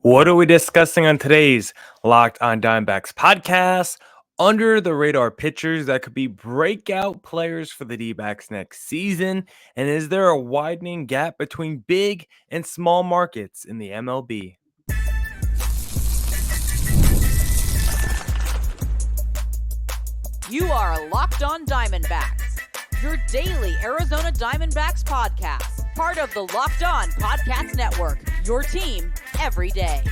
What are we discussing on today's Locked on Diamondbacks podcast? Under the radar pitchers that could be breakout players for the D-backs next season. And is there a widening gap between big and small markets in the MLB? You are Locked on Diamondbacks, your daily Arizona Diamondbacks podcast, part of the Locked on Podcast Network, your team every day.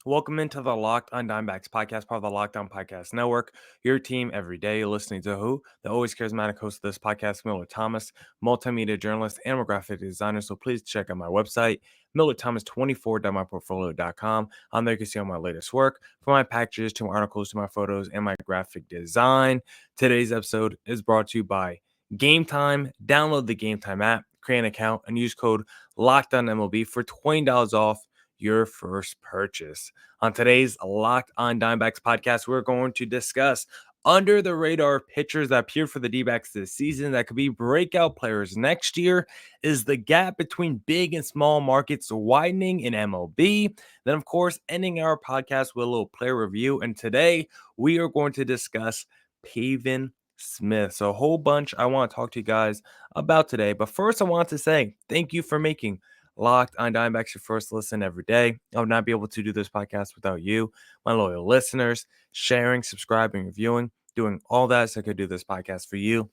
Welcome into the Locked on Diamondbacks podcast, part of the Locked on Podcast Network, your team every day. You're listening to who? The always charismatic host of this podcast, Millard Thomas, multimedia journalist and graphic designer. So please check out my website, millardthomas24.myportfolio.com. On there you can see all my latest work, from my packages to my articles to my photos and my graphic design. Today's episode is brought to you by GameTime. Download the GameTime app, create an account, and use code LOCKEDONMLB for $20 off your first purchase. On today's Locked on Diamondbacks podcast, we're going to discuss under the radar pitchers that appeared for the D-backs this season that could be breakout players next year. Is the gap between big and small markets widening in MLB? Then, of course, ending our podcast with a little player review. And today we are going to discuss Pavin Smith. So a whole bunch I want to talk to you guys about today. But first, I want to say thank you for making Locked on Diamondbacks your first listen every day. I would not be able to do this podcast without you, my loyal listeners, sharing, subscribing, reviewing, doing all that so I could do this podcast for you.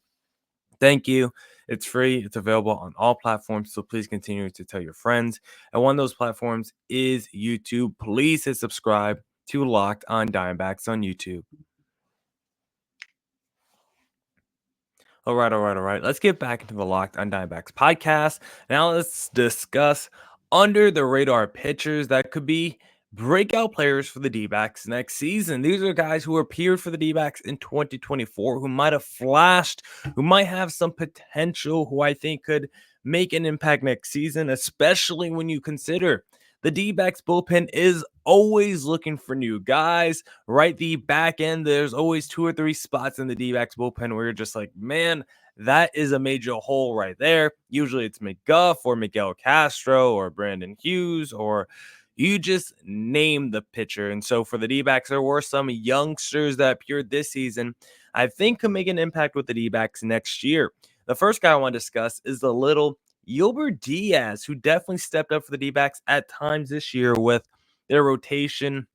Thank you. It's free. It's available on all platforms, so please continue to tell your friends. And one of those platforms is YouTube. Please hit subscribe to Locked on Diamondbacks on YouTube. All right. Let's get back into the Locked on Diamondbacks podcast. Now let's discuss under the radar pitchers that could be breakout players for the D-backs next season. These are guys who appeared for the D-backs in 2024, who might have flashed, who might have some potential, who I think could make an impact next season, especially when you consider the D-backs bullpen is always looking for new guys, right? The back end, there's always 2 or 3 spots in the D-backs bullpen where you're just like, man, that is a major hole right there. Usually it's McGuff or Miguel Castro or Brandon Hughes, or you just name the pitcher. And so for the D-backs, there were some youngsters that appeared this season I think could make an impact with the D-backs next year. The first guy I want to discuss is the little Yilber Diaz, who definitely stepped up for the D-backs at times this year with their rotation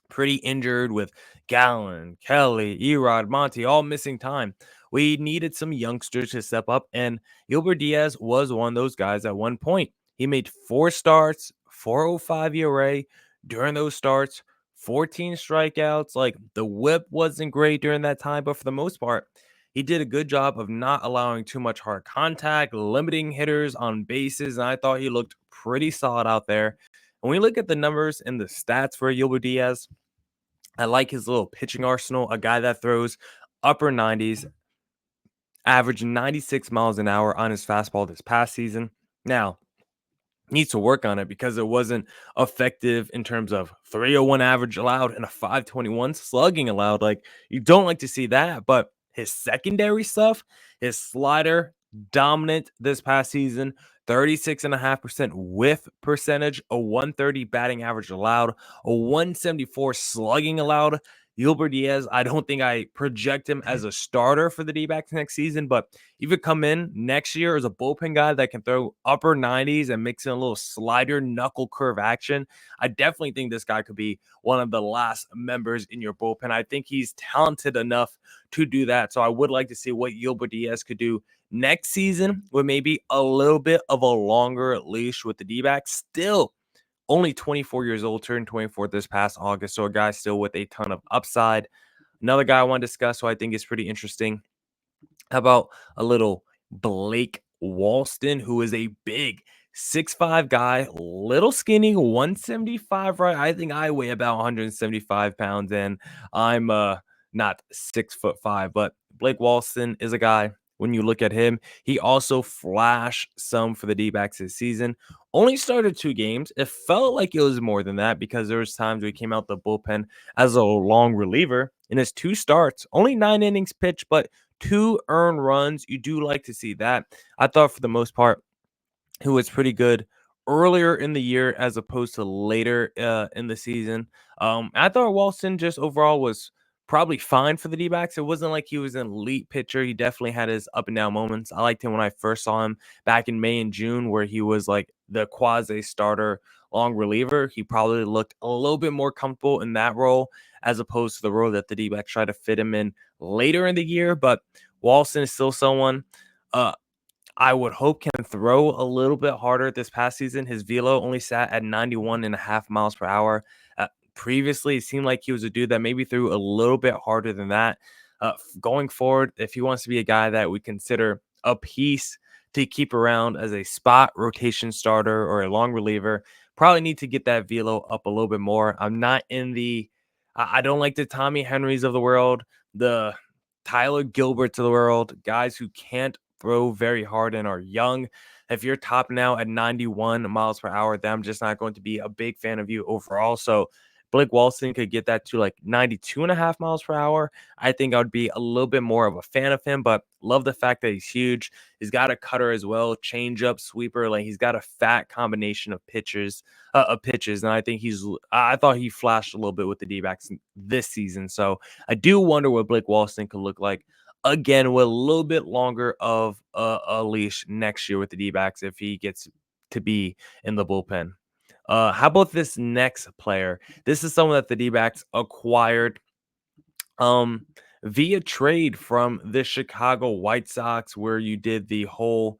pretty injured, with Gallen, Kelly, Erod, Monty all missing time. We needed some youngsters to step up, and Yilber Diaz was one of those guys at one point. He made 4 starts, 4.05 ERA during those starts, 14 strikeouts. Like, the whip wasn't great during that time, but for the most part, he did a good job of not allowing too much hard contact, limiting hitters on bases, and I thought he looked pretty solid out there. When we look at the numbers and the stats for Yilber Diaz, I like his little pitching arsenal, a guy that throws upper 90s, averaged 96 miles an hour on his fastball this past season. Now, needs to work on it because it wasn't effective in terms of 301 average allowed and a 521 slugging allowed. Like, you don't like to see that, but his secondary stuff, his slider, dominant this past season. 36.5% whiff percentage, a 130 batting average allowed, a 174 slugging allowed. Yilber Diaz, I don't think I project him as a starter for the D-backs next season, but he could come in next year as a bullpen guy that can throw upper 90s and mix in a little slider knuckle curve action. I definitely think this guy could be one of the last members in your bullpen. I think he's talented enough to do that. So I would like to see what Yilber Diaz could do next season with maybe a little bit of a longer leash with the D-backs. Still only 24 years old, turned 24 this past August. So a guy still with a ton of upside. Another guy I want to discuss who I think is pretty interesting. How about a little Blake Walston, who is a big 6'5" guy, little skinny, 175, right? I think I weigh about 175 pounds, and I'm not 6'5", but Blake Walston is a guy. When you look at him, he also flashed some for the D-backs this season. Only started 2 games. It felt like it was more than that because there was times where he came out the bullpen as a long reliever. In his 2 starts, only 9 innings pitched, but 2 earned runs. You do like to see that. I thought for the most part, he was pretty good earlier in the year as opposed to later in the season. I thought Walston just overall was probably fine for the D-backs. It wasn't like he was an elite pitcher. He definitely had his up and down moments. I liked him when I first saw him back in May and June, where he was like the quasi starter long reliever. He probably looked a little bit more comfortable in that role as opposed to the role that the D-backs tried to fit him in later in the year. But Walston is still someone uh, I would hope can throw a little bit harder this past season. His velo only sat at 91.5 miles per hour. Previously, it seemed like he was a dude that maybe threw a little bit harder than that. Going forward, if he wants to be a guy that we consider a piece to keep around as a spot rotation starter or a long reliever, probably need to get that velo up a little bit more. I'm not in the, I don't like the Tommy Henrys of the world, the Tyler Gilberts of the world, guys who can't throw very hard and are young. If you're top now at 91 miles per hour, then I'm just not going to be a big fan of you overall. So Blake Walston could get that to like 92.5 miles per hour. I think I would be a little bit more of a fan of him, but love the fact that he's huge. He's got a cutter as well, changeup, sweeper. Like he's got a fat combination of pitches. And I think I thought he flashed a little bit with the D-backs this season. So I do wonder what Blake Walston could look like again with a little bit longer of a leash next year with the D-backs if he gets to be in the bullpen. How about this next player? This is someone that the D-backs acquired via trade from the Chicago White Sox, where you did the whole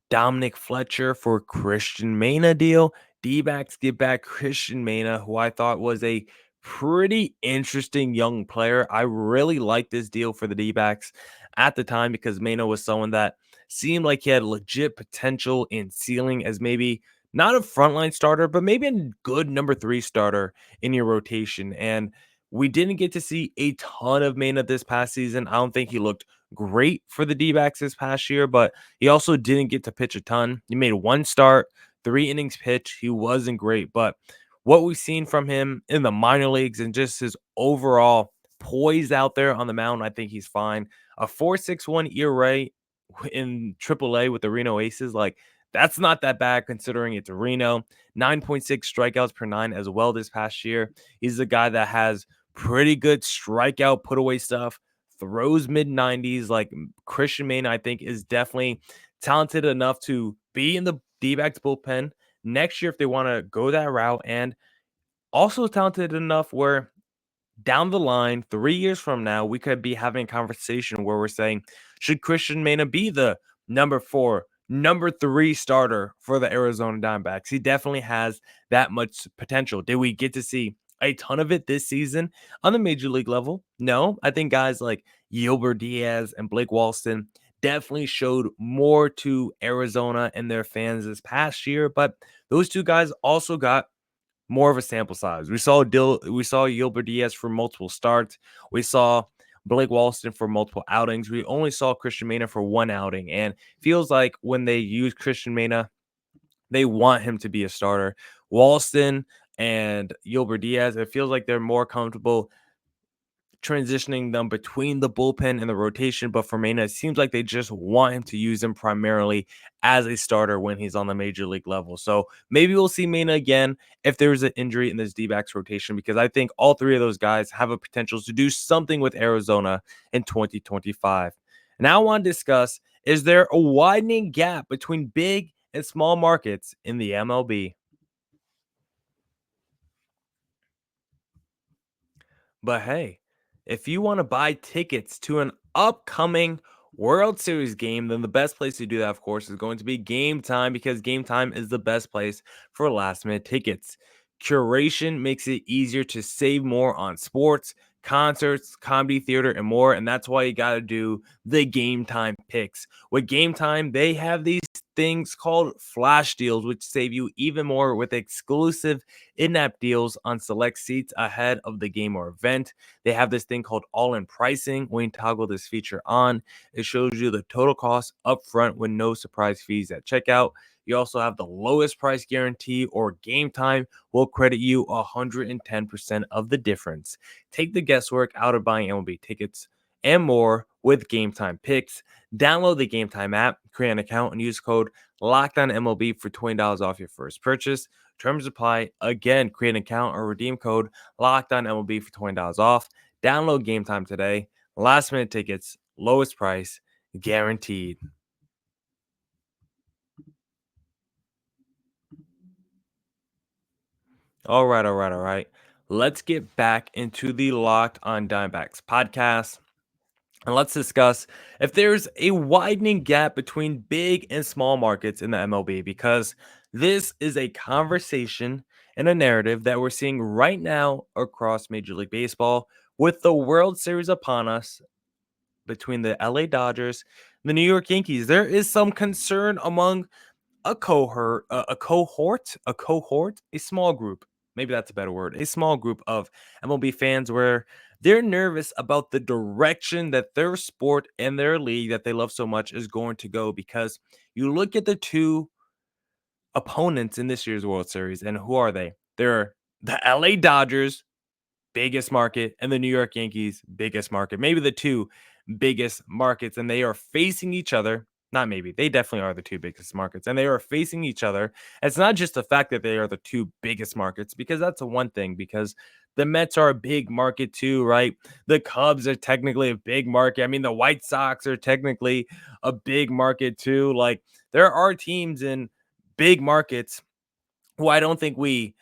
Dominic Fletcher for Christian Mena deal. D-backs get back Christian Mena, who I thought was a pretty interesting young player. I really liked this deal for the D-backs at the time because Mena was someone that seemed like he had legit potential in ceiling as maybe not a frontline starter, but maybe a good number 3 starter in your rotation. And we didn't get to see a ton of Mena this past season. I don't think he looked great for the D-backs this past year, but he also didn't get to pitch a ton. He made 1 start, 3 innings pitch. He wasn't great, but what we've seen from him in the minor leagues and just his overall poise out there on the mound, I think he's fine. A 4.61 ERA in AAA with the Reno Aces, like that's not that bad considering it's Reno. 9.6 strikeouts per 9 as well this past year. He's a guy that has pretty good strikeout put away stuff, throws mid 90s. Like Christian Maine, I think, is definitely talented enough to be in the D-backs bullpen next year if they want to go that route, and also talented enough where down the line, 3 years from now, we could be having a conversation where we're saying, should Christian Mena be the number 4, number 3 starter for the Arizona Diamondbacks? He definitely has that much potential. Did we get to see a ton of it this season on the major league level? No. I think guys like Yilber Diaz and Blake Walston definitely showed more to Arizona and their fans this past year, but those two guys also got more of a sample size. We saw Yilber Diaz for multiple starts. We saw Blake Walston for multiple outings. We only saw Christian Mena for 1 outing, and feels like when they use Christian Mena, they want him to be a starter. Walston and Yilber Diaz, it feels like they're more comfortable transitioning them between the bullpen and the rotation, but for Mena, it seems like they just want him to use him primarily as a starter when he's on the major league level. So maybe we'll see Mena again if there's an injury in this D-backs rotation, because I think all 3 of those guys have a potential to do something with Arizona in 2025. Now I want to discuss, is there a widening gap between big and small markets in the MLB? But hey, if you want to buy tickets to an upcoming World Series game, then the best place to do that, of course, is going to be Game Time, because Game Time is the best place for last minute tickets. Curation makes it easier to save more on sports, concerts, comedy, theater, and more. And that's why you got to do the Game Time picks. With Game Time, they have these things called flash deals, which save you even more with exclusive in-app deals on select seats ahead of the game or event. They have this thing called all-in pricing. When you toggle this feature on, it shows you the total cost up front with no surprise fees at checkout. You also have the lowest price guarantee, or Game Time will credit you 110% of the difference. Take the guesswork out of buying MLB tickets and more with GameTime picks. Download the GameTime app, create an account, and use code LOCKEDONMLB for $20 off your first purchase. Terms apply. Again, create an account or redeem code LOCKEDONMLB for $20 off. Download GameTime today. Last minute tickets, lowest price, guaranteed. All right. Let's get back into the Locked on Diamondbacks podcast. And let's discuss if there's a widening gap between big and small markets in the MLB, because this is a conversation and a narrative that we're seeing right now across Major League Baseball with the World Series upon us between the LA Dodgers and the New York Yankees. There is some concern among a small group, maybe that's a better word, a small group of MLB fans where they're nervous about the direction that their sport and their league that they love so much is going to go, because you look at the two opponents in this year's World Series, and who are they? They're the LA Dodgers, biggest market, and the New York Yankees, biggest market. Maybe the two biggest markets, and they are facing each other. Not maybe, they definitely are the two biggest markets, and they are facing each other. It's not just the fact that they are the two biggest markets, because that's a one thing, because the Mets are a big market too, right? The Cubs are technically a big market. I mean, the White Sox are technically a big market too. Like, there are teams in big markets who I don't think we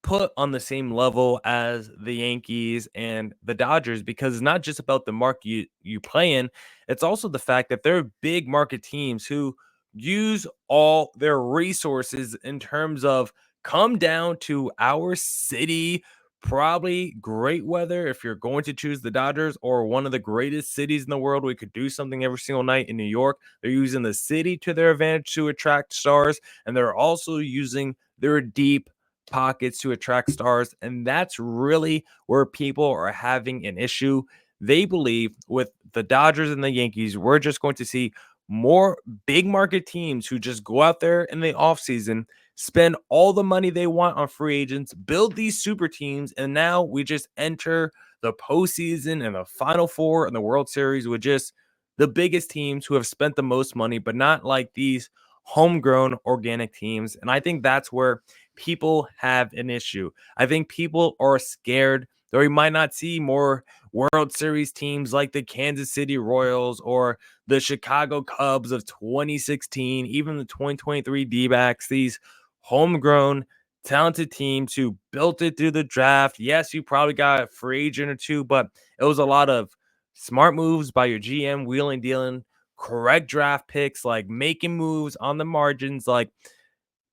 put on the same level as the Yankees and the Dodgers, because it's not just about the market you play in. It's also the fact that they're big market teams who use all their resources in terms of come down to our city, probably great weather if you're going to choose the Dodgers, or one of the greatest cities in the world. We could do something every single night in New York. They're using the city to their advantage to attract stars, and they're also using their deep pockets to attract stars. And that's really where people are having an issue. They believe with the Dodgers and the Yankees, we're just going to see more big market teams who just go out there in the offseason, spend all the money they want on free agents, build these super teams, and now we just enter the postseason and the Final Four and the World Series with just the biggest teams who have spent the most money, but not like these homegrown organic teams. And I think that's where people have an issue. I think people are scared that we might not see more World Series teams like the Kansas City Royals or the Chicago Cubs of 2016, even the 2023 D-backs, these homegrown, talented teams who built it through the draft. Yes, you probably got a free agent or two, but it was a lot of smart moves by your GM, wheeling, dealing, correct draft picks, like making moves on the margins. Like,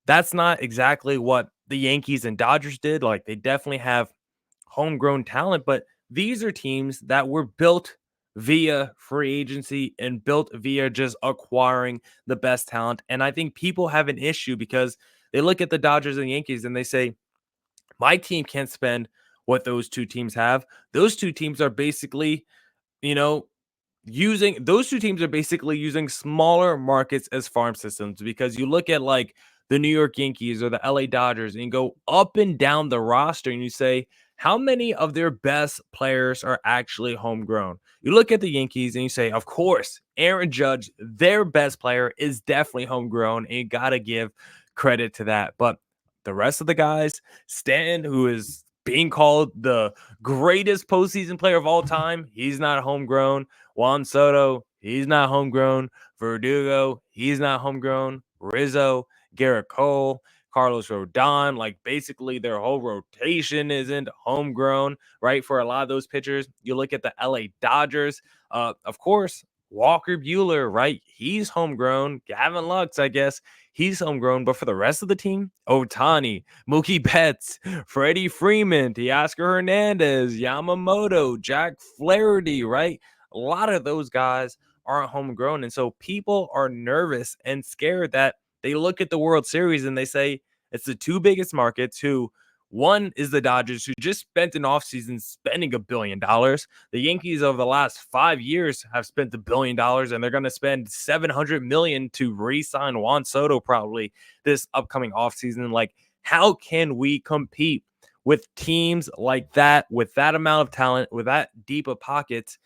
that's not exactly what the Yankees and Dodgers did. Like, they definitely have homegrown talent, but these are teams that were built via free agency and built via just acquiring the best talent. And I think people have an issue because they look at the Dodgers and Yankees and they say, my team can't spend what those two teams have. Those two teams are basically, you know, those two teams are basically using smaller markets as farm systems, because you look at like the New York Yankees or the LA Dodgers and you go up and down the roster and you say, how many of their best players are actually homegrown? You look at the Yankees and you say, of course, Aaron Judge, their best player, is definitely homegrown, and you got to give credit to that. But the rest of the guys, Stanton, who is being called the greatest postseason player of all time, he's not homegrown. Juan Soto, he's not homegrown. Verdugo, he's not homegrown. Rizzo, Garrett Cole, Carlos Rodon, like basically their whole rotation isn't homegrown, right? For a lot of those pitchers, you look at the LA Dodgers, of course, Walker Buehler, right? He's homegrown. Gavin Lux, I guess, he's homegrown. But for the rest of the team, Otani, Mookie Betts, Freddie Freeman, Teoscar Hernandez, Yamamoto, Jack Flaherty, right? A lot of those guys aren't homegrown. And so people are nervous and scared that they look at the World Series and they say it's the two biggest markets who, one is the Dodgers, who just spent an offseason spending $1 billion. The Yankees over the last 5 years have spent $1 billion, and they're going to spend $700 million to re-sign Juan Soto probably this upcoming offseason. Like, how can we compete with teams like that, with that amount of talent, with that deep of pockets?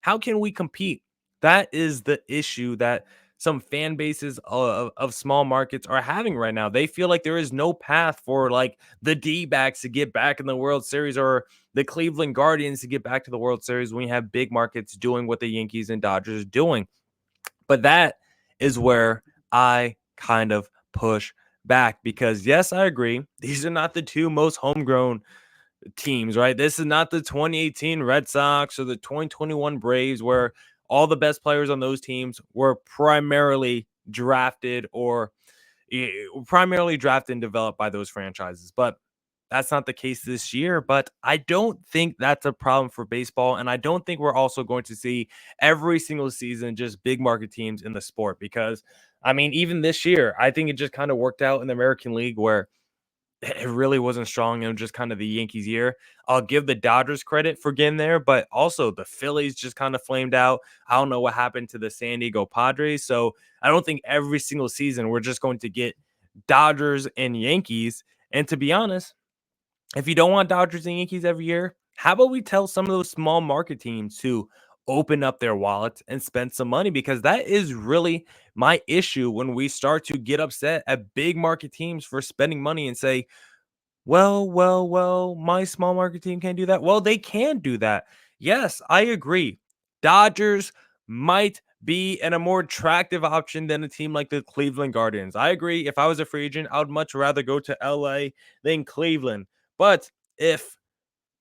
How can we compete? That is the issue that some fan bases of small markets are having right now. They feel like there is no path for like the D-backs to get back in the World Series or the Cleveland Guardians to get back to the World Series when you have big markets doing what the Yankees and Dodgers are doing. But that is where I kind of push back because, yes, I agree. These are not the two most homegrown teams, right? This is not the 2018 Red Sox or the 2021 Braves where all the best players on those teams were primarily drafted or primarily drafted and developed by those franchises. But that's not the case this year, but I don't think that's a problem for baseball. And I don't think we're also going to see every single season just big market teams in the sport because, I mean, even this year, I think it just kind of worked out in the American League where it really wasn't strong and just kind of the Yankees year. I'll give the Dodgers credit for getting there, but also the Phillies just kind of flamed out. I don't know what happened to the San Diego Padres. So I don't think every single season we're just going to get Dodgers and Yankees. And to be honest, if you don't want Dodgers and Yankees every year, how about we tell some of those small market teams to open up their wallets and spend some money? Because that is really my issue when we start to get upset at big market teams for spending money and say, well, my small market team can't do that. Well, they can do that. Yes, I agree. Dodgers might be a more attractive option than a team like the Cleveland Guardians. I agree. If I was a free agent, I would much rather go to LA than Cleveland. But if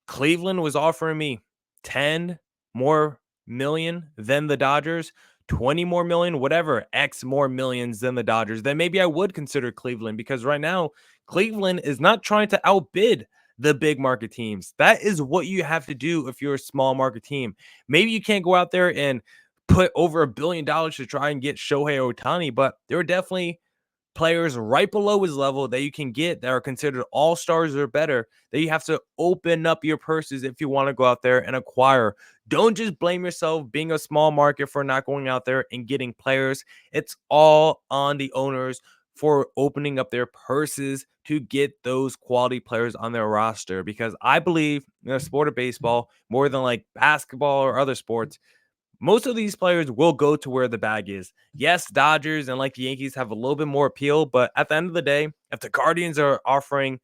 Cleveland was offering me 10 more million than the Dodgers, 20 more million, whatever, X more millions than the Dodgers, then maybe I would consider Cleveland because right now, Cleveland is not trying to outbid the big market teams. That is what you have to do if you're a small market team. Maybe you can't go out there and put over $1 billion to try and get Shohei Ohtani, but there are definitely players right below his level that you can get that are considered all stars or better that you have to open up your purses if you want to go out there and acquire. Don't just blame yourself being a small market for not going out there and getting players. It's all on the owners for opening up their purses to get those quality players on their roster because I believe in the sport of baseball more than like basketball or other sports. Most of these players will go to where the bag is. Yes, Dodgers and like the Yankees have a little bit more appeal, but at the end of the day, if the Guardians are offering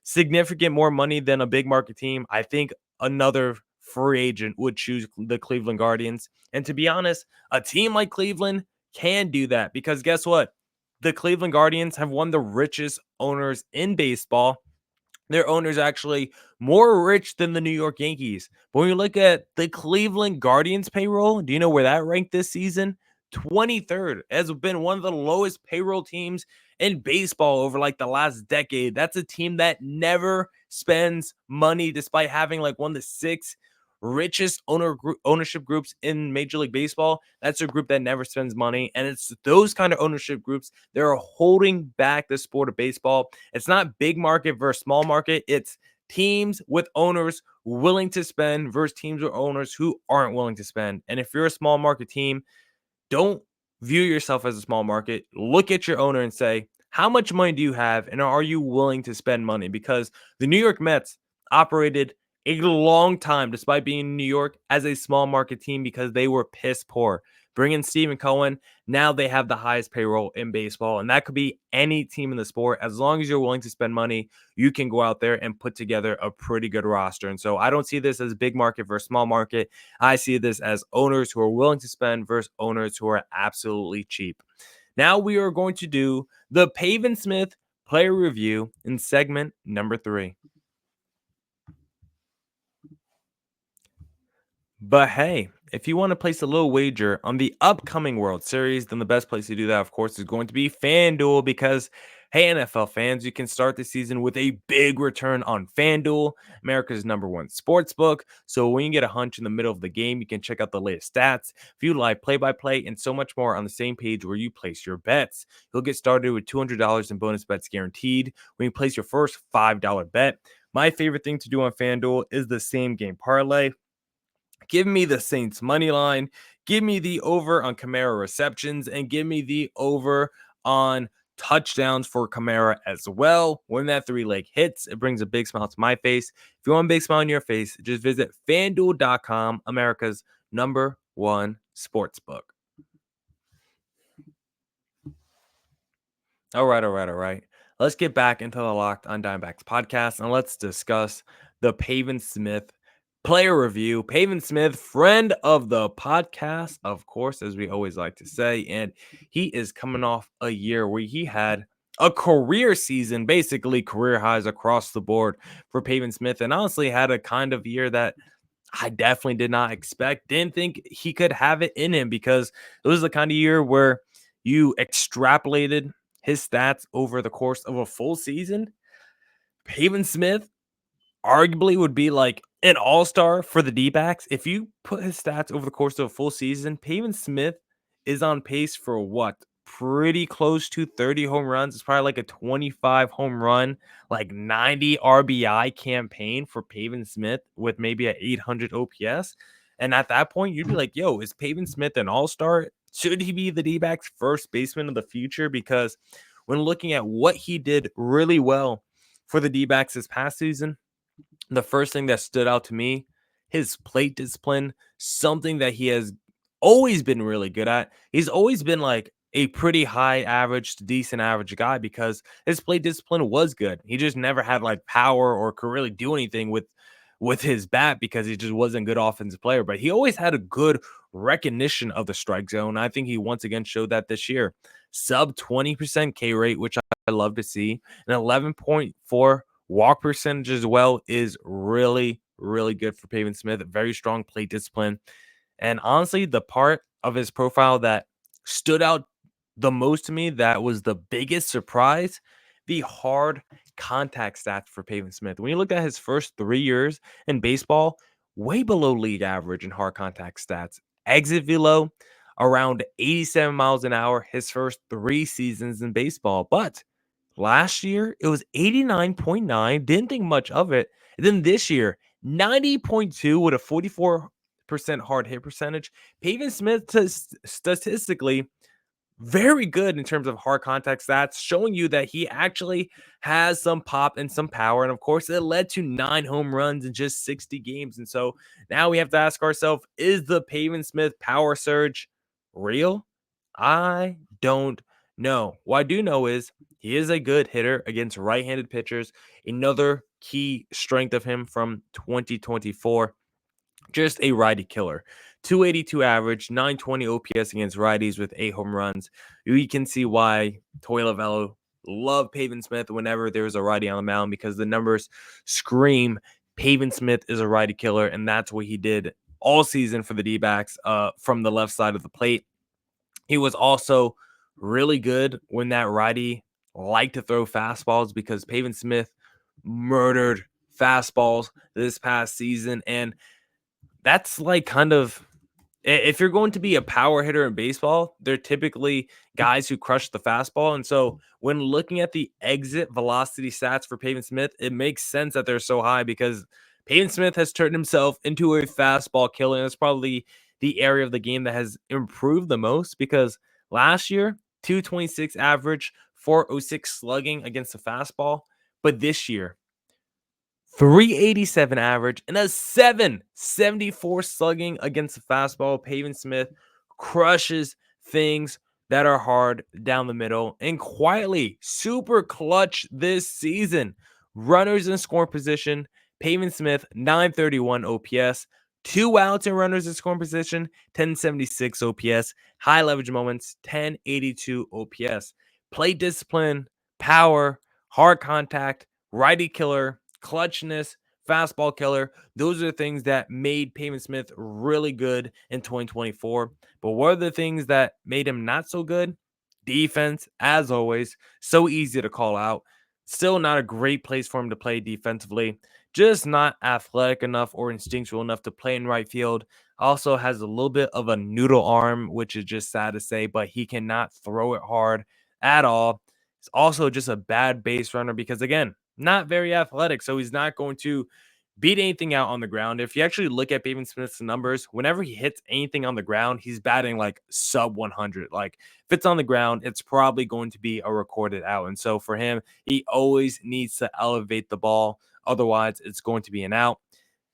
significant more money than a big market team, I think another free agent would choose the Cleveland Guardians. And to be honest, a team like Cleveland can do that because guess what? The Cleveland Guardians have one of the richest owners in baseball. Their owner's actually more rich than the New York Yankees. But when you look at the Cleveland Guardians payroll, do you know where that ranked this season? 23rd. Has been one of the lowest payroll teams in baseball over like the last decade. That's a team that never spends money despite having like one of the six richest ownership groups in Major League Baseball. That's a group that never spends money. And it's those kind of ownership groups that are holding back the sport of baseball. It's not big market versus small market. It's teams with owners willing to spend versus teams with owners who aren't willing to spend. And if you're a small market team, don't view yourself as a small market. Look at your owner and say, how much money do you have? And are you willing to spend money? Because the New York Mets operated a long time, despite being in New York, as a small market team because they were piss poor. Bring in Stephen Cohen. Now they have the highest payroll in baseball. And that could be any team in the sport. As long as you're willing to spend money, you can go out there and put together a pretty good roster. And so I don't see this as big market versus small market. I see this as owners who are willing to spend versus owners who are absolutely cheap. Now we are going to do the Pavin Smith player review in segment number 3. But hey, if you want to place a little wager on the upcoming World Series, then the best place to do that, of course, is going to be FanDuel because, hey, NFL fans, you can start the season with a big return on FanDuel, America's #1 sports book. So when you get a hunch in the middle of the game, you can check out the latest stats, view live play-by-play, and so much more on the same page where you place your bets. You'll get started with $200 in bonus bets guaranteed when you place your first $5 bet. My favorite thing to do on FanDuel is the same game parlay. Give me the Saints money line. Give me the over on Kamara receptions and give me the over on touchdowns for Kamara as well. When that 3-leg hits, it brings a big smile to my face. If you want a big smile on your face, just visit FanDuel.com, America's one sportsbook. All right. Let's get back into the Locked on Diamondbacks podcast and let's discuss the Pavin Smith player review. Pavin Smith, friend of the podcast, of course, as we always like to say, and he is coming off a year where he had a career season, basically career highs across the board for Pavin Smith, and honestly had a kind of year that I definitely did not expect. Didn't think he could have it in him because it was the kind of year where you extrapolated his stats over the course of a full season. Pavin Smith arguably would be like an all-star for the D-backs. If you put his stats over the course of a full season, Pavin Smith is on pace for what? Pretty close to 30 home runs. It's probably like a 25 home run, like 90 RBI campaign for Pavin Smith with maybe a 800 OPS. And at that point, you'd be like, yo, is Pavin Smith an all-star? Should he be the D-backs first baseman of the future? Because when looking at what he did really well for the D-backs this past season, the first thing that stood out to me, his plate discipline, something that he has always been really good at. He's always been like a pretty high average to decent average guy because his plate discipline was good. He just never had like power or could really do anything with his bat because he just wasn't a good offensive player. But he always had a good recognition of the strike zone. I think he once again showed that this year. Sub 20% K rate, which I love to see, an 11.4 walk percentage as well is really, really good for Pavin Smith. Very strong plate discipline. And honestly, the part of his profile that stood out the most to me, that was the biggest surprise, the hard contact stats for Pavin Smith. When you look at his first 3 years in baseball, way below league average in hard contact stats. Exit velo around 87 miles an hour his first 3 seasons in baseball. But last year, it was 89.9. Didn't think much of it. And then this year, 90.2 with a 44% hard hit percentage. Pavin Smith statistically very good in terms of hard contact stats, showing you that he actually has some pop and some power. And of course, it led to 9 home runs in just 60 games. And so now we have to ask ourselves, is the Pavin Smith power surge real? I don't know. What I do know is he is a good hitter against right-handed pitchers. Another key strength of him from 2024. Just a righty killer. 282 average, 920 OPS against righties with 8 home runs. We can see why Toy Lavello loved Pavin Smith whenever there's a righty on the mound because the numbers scream Pavin Smith is a righty killer, and that's what he did all season for the D-backs from the left side of the plate. He was also really good when that righty liked to throw fastballs because Pavin Smith murdered fastballs this past season, and that's like kind of, if you're going to be a power hitter in baseball, they're typically guys who crush the fastball. And so when looking at the exit velocity stats for Pavin Smith, it makes sense that they're so high because Pavin Smith has turned himself into a fastball killer. And it's probably the area of the game that has improved the most because last year, 226 average, 406 slugging against the fastball. But this year, 387 average and a 774 slugging against the fastball. Pavin Smith crushes things that are hard down the middle and quietly super clutch this season. Runners in scoring position, Pavin Smith 931 OPS, 2 outs and runners in scoring position, 1076 OPS, high leverage moments, 1082 OPS. Plate discipline, power, hard contact, righty killer, clutchness, fastball killer. Those are the things that made Pavin Smith really good in 2024. But what are the things that made him not so good? Defense, as always, so easy to call out. Still not a great place for him to play defensively. Just not athletic enough or instinctual enough to play in right field. Also has a little bit of a noodle arm, which is just sad to say, but he cannot throw it hard at all. It's also just a bad base runner because, again, not very athletic, so he's not going to beat anything out on the ground. If you actually look at Pavin Smith's numbers, whenever he hits anything on the ground, he's batting like sub 100. Like if it's on the ground, it's probably going to be a recorded out. And so for him, he always needs to elevate the ball. Otherwise, it's going to be an out.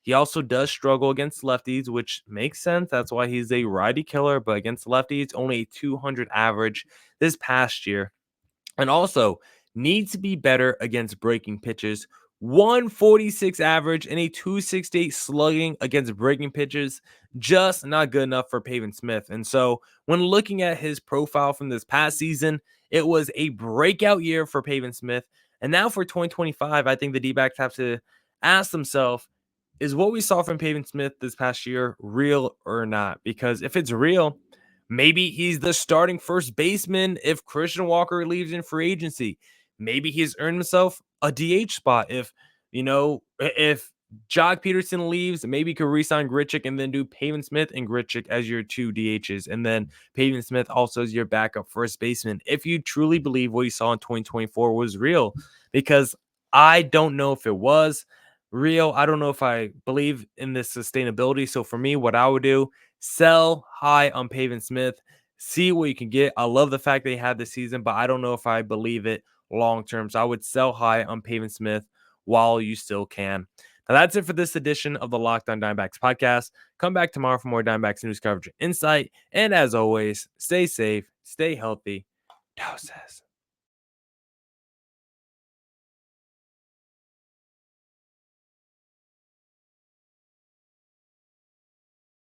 He also does struggle against lefties, which makes sense. That's why he's a righty killer, but against lefties, only a 200 average this past year. And also needs to be better against breaking pitches. 146 average and a 268 slugging against breaking pitches, just not good enough for Pavin Smith. And so when looking at his profile from this past season, it was a breakout year for Pavin Smith. And now for 2025, I think the D-backs have to ask themselves, is what we saw from Pavin Smith this past year real or not? Because if it's real, maybe he's the starting first baseman if Christian Walker leaves in free agency. Maybe he's earned himself a DH spot. If Jock Peterson leaves, maybe he could re-sign Grichuk and then do Pavin Smith and Grichuk as your two DHs. And then Pavin Smith also as your backup first baseman. If you truly believe what you saw in 2024 was real, because I don't know if it was real. I don't know if I believe in this sustainability. So for me, what I would do, sell high on Pavin Smith, see what you can get. I love the fact they had this season, but I don't know if I believe it long term. So I would sell high on Pavin Smith while you still can. Now that's it for this edition of the Locked On Diamondbacks podcast. Come back tomorrow for more Diamondbacks news coverage and insight. And as always, stay safe, stay healthy. Doses.